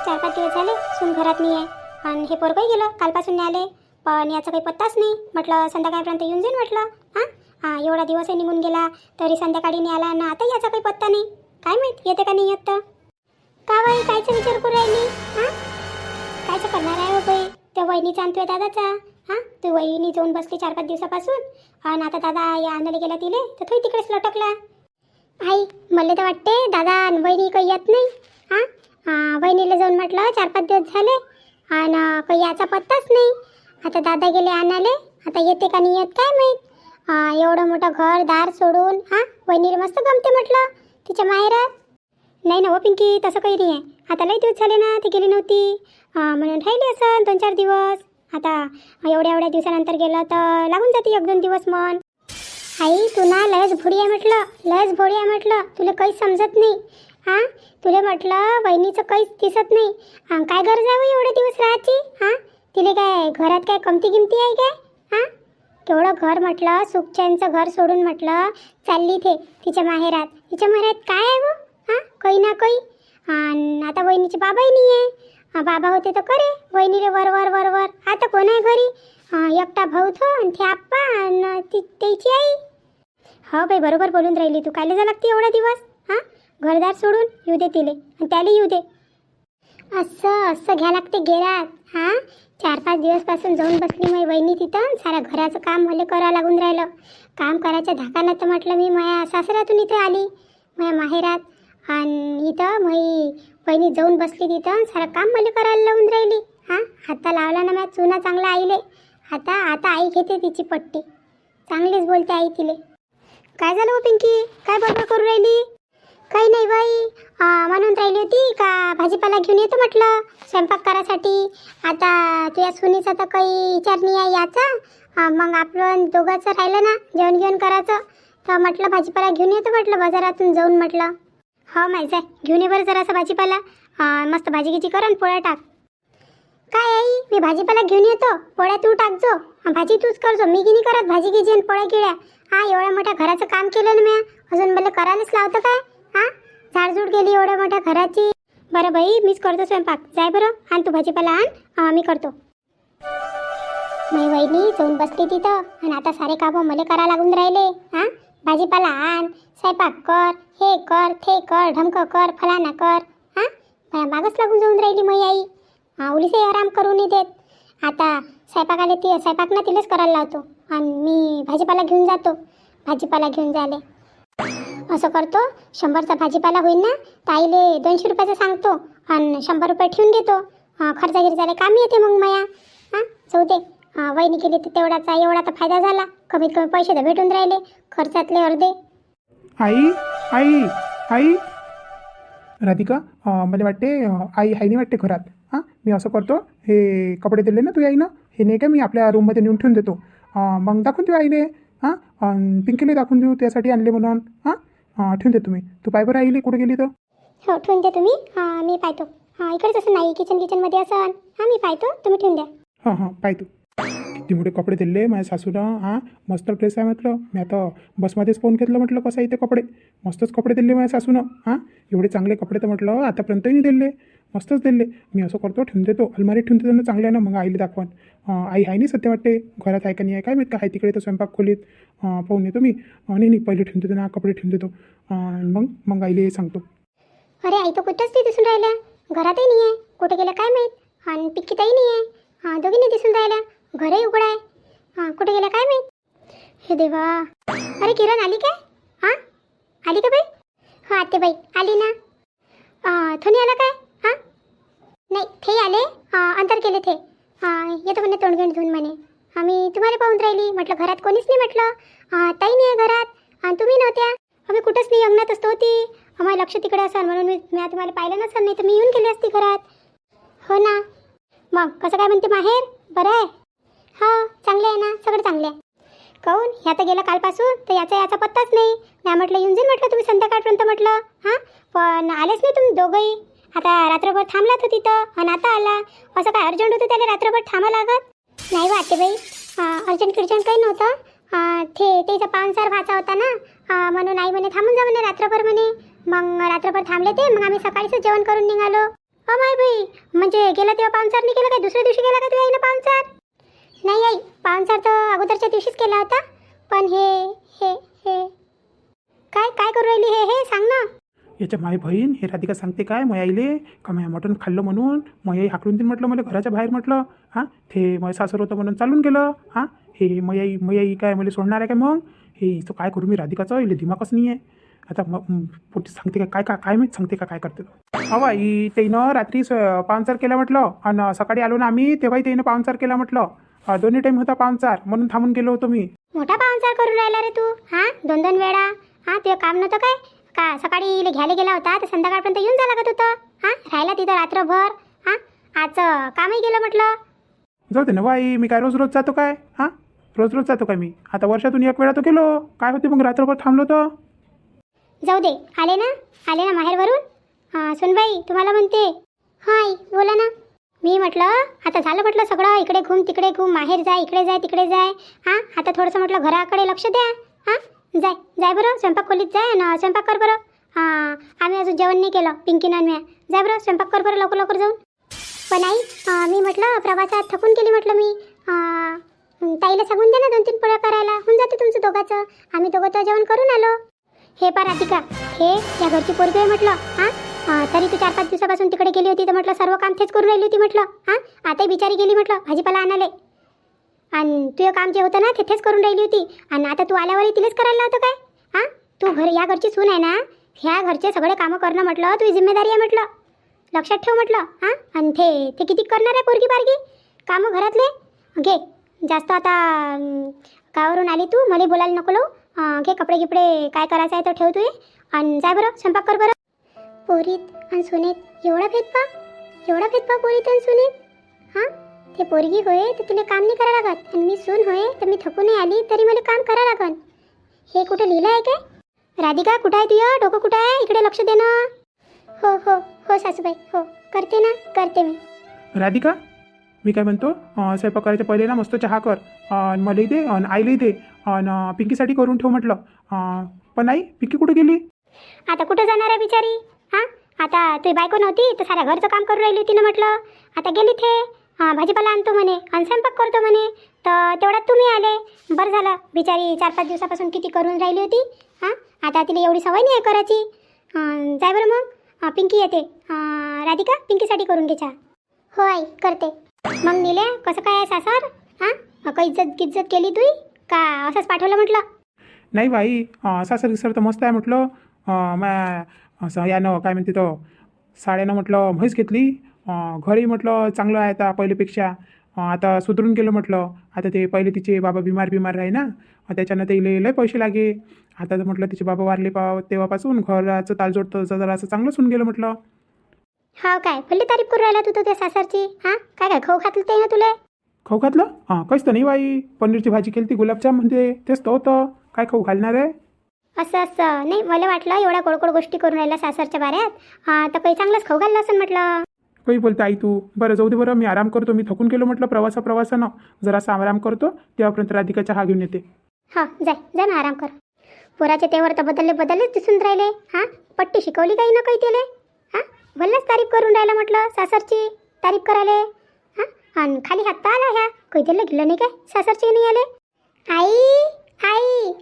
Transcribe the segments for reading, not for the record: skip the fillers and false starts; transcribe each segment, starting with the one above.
4-5 दिवस झाले सून घरात नाही आहे आणि हे पोरगंही गेलं कालपासून नाही आले. पण याचा काही पत्ताच नाही. म्हटलं संध्याकाळपर्यंत येऊन जाईन म्हटलं. हां एवढा दिवसही निघून गेला तरी संध्याकाळी नाही आला ना आता याचा काही पत्ता नाही. काय माहीत येते का नाही येत तर. का बाई कायचा विचार करू राहिली? कायचं करणार आहे हो बाई? त्या वहिनीचा आणतोय दादाचा. तू वहिनी जाऊन बसली 4-5 दिवसापासून आणि आता दादा या आणायला गेला तिले तर तो तिकडेच लटकला. आई मला तर वाटते दादा आणि वहिनी काही येत नाही. वहिनीला जाऊन म्हटलं 4-5 दिवस झाले आणि काही याचा पत्ताच नाही. आता दादा गेले आणाले आता येते का नाही येत काय माहीत. एवढं मोठं घर दार सोडून वहिनीला मस्त गमते म्हटलं तिच्या माहेरात. नाही ना हो पिंकी तसं काही नाही आहे. आता लई दिवस झाले ना ती गेली नव्हती म्हणून राहिली असं 2-4 दिवस. आता एवढ्या दिवसानंतर गेलं तर लागून जाते 1-2 दिवस मन. आई तू ना लयच भोडी आहे म्हटलं लयच भोडी आहे म्हटलं. तुला काहीच समजत नाही. तुला म्हटलं बहिणीचं काहीच दिसत नाही. काय गरज आहे एवढे दिवस राहायची? तिला काय घरात काय कमती किमती आहे काय? केवढं घर म्हटलं सुखचॅनचं घर सोडून म्हटलं चालली तिच्या माहेरात. तिच्या माहेरात काय आहे वो? काही ना काही. आता वहिनीचे बाबाही नाही आहे. बाबा होते तर करे वहिनीले वर वर वर वर. आता कोण आहे घरी? एकटा भाऊ थो आणि ते आप्पा आणि त्याची आई. हो बाई बरोबर बोलून राहिली तू. कायले जा लागते एवढा दिवस? घरदार सोडून येऊ दे तिले आणि त्याला येऊ दे. असं घ्या लागते गेरात. 4-5 दिवसपासून जाऊन बसली माझी वहिनी तिथं. साऱ्या घराचं काम मला करावं लागून राहिलं. काम करायच्या धाकानं तर म्हटलं मी माझ्या सासऱ्यातून इथं आली माझ्या माहेरात आणि इथं माझी वहिनी जाऊन बसली तिथं. सारं काम मला करायला लावून राहिली. हाता लावला ना माझ्या चुना चांगला आईले. आता आई घेते तिची पट्टी. चांगलीच बोलते आई तिले. काय झालं हो पिंकी? काय बडबड करू राहिली? काही नाही बाई म्हणून राहिली होती का भाजीपाला घेऊन येतो म्हटलं स्वयंपाक करायसाठी. आता तुझ्या सुनीचा तर काही विचार नाही आहे याचा. मग आपण दोघांचं राहिलं ना जेवण घेऊन करायचं तर म्हटलं भाजीपाला घेऊन येतो म्हटलं बाजारातून जाऊन म्हटलं. हो माहीत आहे घेऊन ये बरं जरासा भाजीपाला. मस्त भाजी गिजी कर आणि पोळ्या टाक. काय आई मी भाजीपाला घेऊन येतो पोळ्या तू टाकजो. भाजी तूच करजो. मी गिनी करत भाजी गिजी आणि पोळ्या गिळ्या. एवढ्या मोठ्या घराचं काम केलं ना मी अजून मला करायलाच लावतं काय? झाडझूड केली एवढ्या मोठ्या घराची. बरं बाई मीच करतो स्वयंपाक. जाय बरं आण तू भाजीपाला आण. मी करतो. माझी वहिनी जाऊन बसली तिथं आणि आता सारे कामं मला करा लागून राहिले. भाजीपाला आण स्वयंपाक कर हे कर ते कर ढमकं कर फलाना कर. मागच लागून जाऊन राहिली माझी आई. उलीसे आराम करून नाही देत. आता स्वयंपाकाला स्वयंपाक ना तिलाच करायला लावतो आणि मी भाजीपाला घेऊन जातो. भाजीपाला घेऊन झाले असं करतो 100चा भाजीपाला होईल ना तर आईले 200 रुपयाचा सांगतो आणि 100 रुपये ठेवून घेतो. खर्चा गिरजाले कामी येते मग माया. जाऊ दे वहिनी केली तर तेवढाचा एवढा तर फायदा झाला. कमीत कमी पैसे तर भेटून राहिले खर्चातले अर्धे. आई आई आई राधिका मला वाटते आई आहे नाही वाटते घरात. मी असं करतो हे कपडे दिले ना तुझ्या आईनं हे नाही का मी आपल्या रूममध्ये नेऊन ठेवून देतो. मग दाखवून देऊ आईले. पिंकीला दाखवून देऊ त्यासाठी आणले म्हणून. ठेवून देतो मी. तू पाय बरं आईले कुठे गेली तर. हो ठेवून द्या तुम्ही. मी पाहतो. इकडेच असं नाही किचनमध्ये असं. मी पाहतो तुम्ही ठेवून द्या. हां पाय तू. किती मोठे कपडे दिले माझ्या सासूनं. मस्त ड्रेस आहे म्हटलं. मी आता बसमध्येच पाहून घेतलं म्हटलं कसं आहे ते कपडे. मस्तच कपडे दिले माझ्या सासूनं. एवढे चांगले कपडे तर म्हटलं आतापर्यंतही नाही दिले. मस्तच दिले. मी असं करतो ठेवून देतो अलमारीत ठेवून देतो ना चांगल्या ना. मग आईला दाखवून. आई आहे नाही सध्या वाटते घरात आहे का नाही आहे काय माहीत का आहे तिकडे तर स्वयंपाक खोलीत पाहून येतो मी. नाही पहिले ठेवून देतो ना कपडे ठेवून देतो. मग आईला सांगतो. अरे आई तर कुठंच नाही दिसून राहिल्या. घरातही नाही आहे. कुठे गेल्या काय माहीत. आणि पिक्कीताही नाही आहे. दोघींनी दिसून राहिल्या. घरही उघडं आहे. कुठे गेल्या काय माहीत. हे देवा. अरे किरण आली काय? आली का बाई? हो आते बाई आली ना. थोनी आला काय? नाही ते आले अंतर केले ते. येतो म्हणे तोंड घेऊन धुवून म्हणे. आम्ही तुम्हाला पाहून राहिली म्हटलं घरात कोणीच नाही म्हटलं. ताई नाही आहे घरात आणि तुम्ही नव्हत्या. आम्ही कुठंच नाही अंगणातच होती. आम्हाला लक्ष तिकडे असाल म्हणून मी तुम्हाला पाहिलं नसेल नाही तर मी येऊन गेली असती घरात. हो ना. मग कसं काय म्हणते माहेर बरं आहे? हो चांगले आहे ना सगळं चांगले आहे. काहून ह्या तर गेला कालपासून तर याचा पत्ताच नाही. नाही म्हटलं येऊन जाईल म्हटलं तुम्ही संध्याकाळपर्यंत म्हटलं. पण आलेच नाही तुम्ही दोघंही. आता रात्रभर थांबला तो तिथं आणि आता आला. असं काय अर्जंट होतं त्याला रात्रभर थांबा लागत? नाही वाटते बाई अर्जंट काही नव्हतं. त्याचा पाहुणचार व्हायचा होता ना म्हणून आई म्हणे थांबून जा म्हणे रात्रभर म्हणे. मग रात्रभर थांबले ते. मग आम्ही सकाळीच जेवण करून निघालो. माय बाई म्हणजे गेला तेव्हा पाहुणचार नाही केला काय? दुसऱ्या दिवशी गेला का तू आईनं पाहुणचार? नाही आई, पाहुणचार तर अगोदरच्या दिवशीच केला होता. पण हे हे हे काय काय करू राहिली? हे सांग ना. याच्या माय बहीण हे राधिका सांगते काय मयाईले का माय मटण खाल्लं म्हणून मयाई हाकलून देईन म्हटलं मला घराच्या बाहेर म्हटलं. हां ते मग सासर होतं म्हणून चालून गेलं. हां हे मयाई काय मला सोडणार आहे काय? मग हे इथं काय करू मी राधिकाचं? इले दिमागच नाही आहे आता. मग पोटी सांगते काय काय काय माहीत सांगते काय करते. अवा ही त्यानं रात्री पाहुणचार केला म्हटलं आणि सकाळी आलो ना आम्ही तेव्हाही त्यानं पाहुणचार केला म्हटलं. दोन्ही टाईम होता पाहुणचार म्हणून थांबून गेलो होतो मी. मोठा पाहुणचार करून राहिला रे तू. हां 2-2 वेळा. हां ते काम नव्हतं काय का? सकाळी इले घ्यायला गेला होता तर संध्याकाळपर्यंत येऊन जा लागत होतं. हां राहिला तिथं रात्रभर. हां आज कामही गेलं म्हटलं. जाऊ दे ना बाई, मी काय रोज रोज जातो काय? हां रोज रोज जातो काय मी? आता वर्षातून एक वेळा तो गेलो काय होते मग रात्रभर थांबलो तर. जाऊ दे. आले ना माहेरवरून. हां सुनबाई तुम्हाला म्हणते. हां आई बोला ना. मी म्हटलं आता झालं म्हटलं सगळं. इकडे घुम तिकडे घुम, माहेर जाय इकडे जाय तिकडे जाय. हां आता थोडंसं म्हटलं घराकडे लक्ष द्या. हां जाय बरं स्वयंपाक खोलीत जाय आणि स्वयंपाक कर बरं. हां आम्ही अजून जेवण नाही केलं पिंकीनं आणि म्या. जाय बरं स्वयंपाक कर बरं लवकर लवकर जाऊन. पण आई मी म्हटलं प्रवासात थकून गेली म्हटलं मी. ताईला सांगून दे ना 2-3 पोळ्या करायला. होऊन जाते तुमचं दोघाचं. आम्ही दोघं तर जेवण करून आलो. हे पा राधिका हे या घरची पोरगी आहे म्हटलं. तरी तू 4-5 दिवसापासून तिकडे गेली होती तर म्हटलं सर्व काम तेच करून राहिली होती म्हटलं. आताही बिचारी गेली म्हटलं भाजीपाला आणाले. आणि तुझं काम जे होतं ना ते तेच करून राहिली होती. आणि आता तू आल्यावरही तिलाच करायला लावतं काय? तू या घरची सून आहे ना. ह्या घरचे सगळे कामं करणं म्हटलं तुझी जिम्मेदारी आहे म्हटलं. लक्षात ठेव म्हटलं. आणि ते किती करणार आहे पोरगी बारगी कामं घरातले? घे जास्त आता गावावरून आली तू मला बोलायला नको लावू. घे कपडे गिपडे काय करायचं आहे तर ठेव तू आणि जाय बरं स्वयंपाक कर बरं. पोरीत आणि सुनेत एवढा भेदभाव पोरीत आणि सुनेत. ते पोरगी होय तर तुला काम नाही करावं लागत आणि मी सून होय तर मी थकून नाही आली तरी मला काम करावं लागन. हे कुठं लिहिलं आहे काय? राधिका कुठं आहे तुझं डोकं? कुठं आहे? इकडे लक्ष दे ना. हो हो हो सासूबाई हो करते ना करते मी. राधिका मी काय म्हणतो स्वयंपाक करायच्या पहिले ना मस्त चहा कर आणि मलाही दे आणि आईलाही दे आणि पिंकीसाठी करून ठेव म्हटलं. पण आई पिंकी कुठे गेली? आता कुठं जाणार आहे बिचारी? आता तुझी बायको नव्हती तर साऱ्या घरचं काम करून राहिली होती ना म्हटलं. आता गेली ते भाजीपाला आणतो म्हणे आणि स्वयंपाक करतो म्हणे. तर तेवढ्यात तुम्ही आले. बरं झालं बिचारी 4-5 दिवसापासून किती करून राहिली होती. आता तिला एवढी सवय नाही आहे करायची. जाय बरं मग पिंकी येते. राधिका पिंकीसाठी करून घे चहा. हो आई करते. मग निल्या कसं काय आहे सासर? काही इज्जत केली तुही का असंच पाठवलं म्हटलं? नाही बाई सासर गिसर तर मस्त आहे म्हटलं. असं यानं काय म्हणते तो साड्यानं म्हटलं म्हैस घेतली. घरही म्हटलं चांगलं आहे आता पहिलेपेक्षा. आता सुधरून गेलं म्हटलं. आता ते पहिले तिचे बाबा बिमार आहे ना त्याच्यानं ते लय पैसे लागे. आता तर म्हटलं तिचे बाबा वारले तेव्हापासून घराचं तालजोड तर जरा असं चांगलंच होऊन गेलं म्हटलं. हा काय फुल्ली तारीफ करून राहिला तू तर त्या सासरची. काय खाऊ घातलं ते ना तुला? खाऊ घातलं? काहीच तर नाही बाई. पनीरची भाजी केली ती गुलाबजाम म्हणते तेच तर होतं. काय खाऊ घालणार आहे? असं नाही मला वाटलं एवढ्या गोडगोड गोष्टी करून राहिल्या सासरच्या बाऱ्यात तर काही चांगलंच खाऊ घाललं असं म्हटलं. काही बोलते आई तू. बरं जाऊ दे बरं मी आराम करतो. मी थकून गेलो म्हटलं प्रवासानं जरासा आराम करतो. तेव्हापर्यंत राधिका चहा घेऊन येते. जाय ना आराम कर. पोराचे तेवर तर बदललेच दिसून राहिले. पट्टी शिकवली काही ना काही त्याले. भल्लंच तारीफ करून राहिलं म्हटलं सासरची तारीफ करायला. आणि खाली हात आला ह्या काही त्याला गेलं नाही काय सासरची नाही आले. आई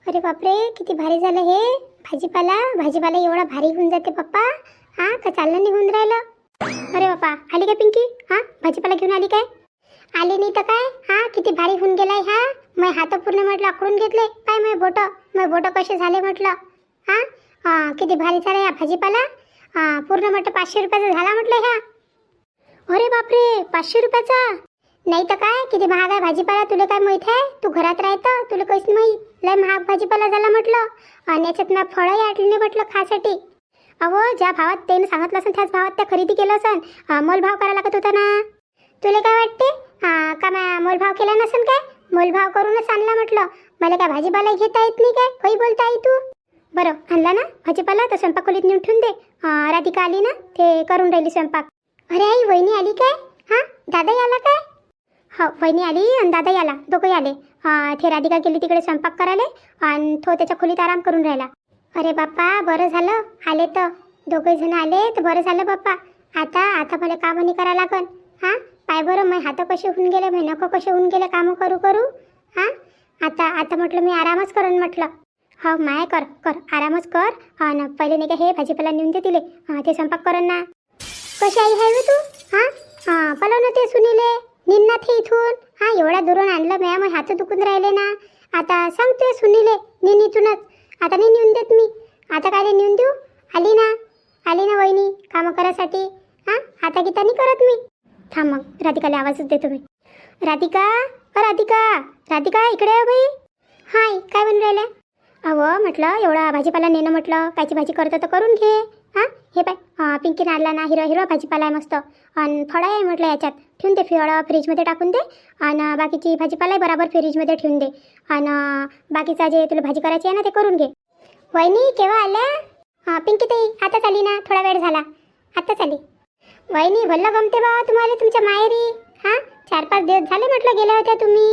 अरे बापरे किती भारी झालं हे भाजीपाला एवढा भारी होऊन जाते पप्पा. का चाललं नाही होऊन राहिलं. अरे बापा आली काय पिंकी? भाजीपाला घेऊन आली काय? आली नाही तर काय. किती भारी होऊन गेलाय. मग हात पूर्ण म्हटलं आकडून घेतले काय मग बोट कसे झाले म्हटलं. किती भारी झाला या भाजीपाला. पूर्ण म्हटलं 500 रुपयाचा झाला म्हटलं ह्या. अरे बापरे 500 रुपयाचा नाही तर काय. किती महाग आहे भाजीपाला तुला काय माहीत आहे? तू घरात राहतं तुला काहीच नाही लय महाग भाजीपाला झाला म्हटलं. आणि याच्यात ना फळंही आटली नाही म्हटलं खासाठी. अहो ज्या भावात त्यानं सांगितलं असेल त्याच भावात त्या खरेदी केलं असेल. मोलभाव करायला लागत होता ना. तुला काय वाटते का मोलभाव केला नसेल काय? मोलभाव करूनच आणला म्हटलं. मला काय भाजीपाला घेता येत नाही काय? काही बोलता आई तू. बरं आणला ना भाजीपाला तर स्वयंपाक खोलीत नेऊन ठेवून दे. राधिका आली ना ते करून राहिली स्वयंपाक. अरे आई वहिनी आली काय? दादाही आला काय? हो वहिनी आली आणि दादाही आला दोघंही आले. ते राधिका गेली तिकडे स्वयंपाक करायला आणि तो त्याच्या खोलीत आराम करून राहिला. अरे बाप्पा बरं झालं आले तर दोघे जण आले तर बरं झालं बाप्पा. आता मला कामं नाही करा लागन. हां पाय बरं मग हात कसे होऊन गेले, मग नखं कसे होऊन गेले कामं करू करू. हां आता म्हटलं मी आरामच करून म्हटलं. हो माय कर आरामच कर. हा ना पहिले नाही का हे भाजीपाला नेऊन दे तिले. ते स्वयंपाक करून ना. कशी आई आहे तू? हां पलव ना ते सुनीले निन्ना ते इथून. हां एवढ्या दुरून आणलं म्या, मग हात दुखून राहिले ना. आता सांगतोय सुनीले निन इथूनच. आता नाही नेऊन देत मी. आता काय नेऊन देऊ. आली ना वहिनी कामं करायसाठी. हां आता गीता नाही करत मी. थांब मग राधिकाला आवाजच देतो मी. राधिका इकडे आहे बाई. हाय काय बनवून राहिल्या? अहो म्हटलं एवढा भाजीपाला नेणं म्हटलं कायची भाजी करतं तर करून घे. हां हे पाय पिंकीने आणला ना हिरवा भाजीपाला आहे मस्त. आणि फळं आहे म्हटलं याच्यात ठेवून दे, फळं फ्रीजमध्ये टाकून दे. आणि बाकीची भाजीपाला आहे बराबर फ्रीजमध्ये ठेवून दे. आणि बाकीचा जे तुला भाजी करायची आहे ना ते करून घे. वहिनी केव्हा आल्या? पिंकी ताई आताच आली ना, थोडा वेळ झाला आत्ताच आली. वहिनी भल्लं गमते बा तुम्हाला तुमच्या माहेरी. हां 4-5 दिवस झाले म्हटलं गेल्या होत्या तुम्ही.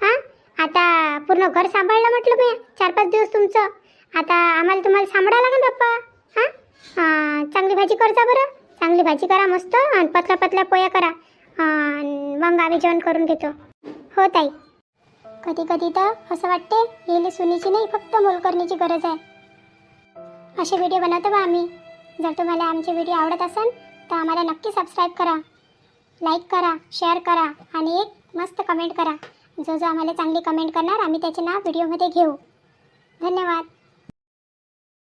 हां आता पूर्ण घर सांभाळलं म्हटलं मी 4-5 दिवस तुमचं. आता आम्हाला तुम्हाला सांभाळावं लागेल बाप्पा. हां चांगली भाजी करता बरं, चांगली भाजी करा मस्त. आणि पतल्या पोया करा. मग आम्ही जेवण करून घेतो. हो ताई. कधी तर असं वाटते येले सुनीची नाही फक्त मोलकरणीची गरज आहे. असे व्हिडिओ बनवतो बा आम्ही. जर तुम्हाला आमचे व्हिडिओ आवडत असेल तर आम्हाला नक्की सबस्क्राईब करा, लाईक करा, शेअर करा आणि एक मस्त कमेंट करा. जो आम्हाला चांगली कमेंट करणार आम्ही त्याचे नाव व्हिडिओमध्ये घेऊ. धन्यवाद.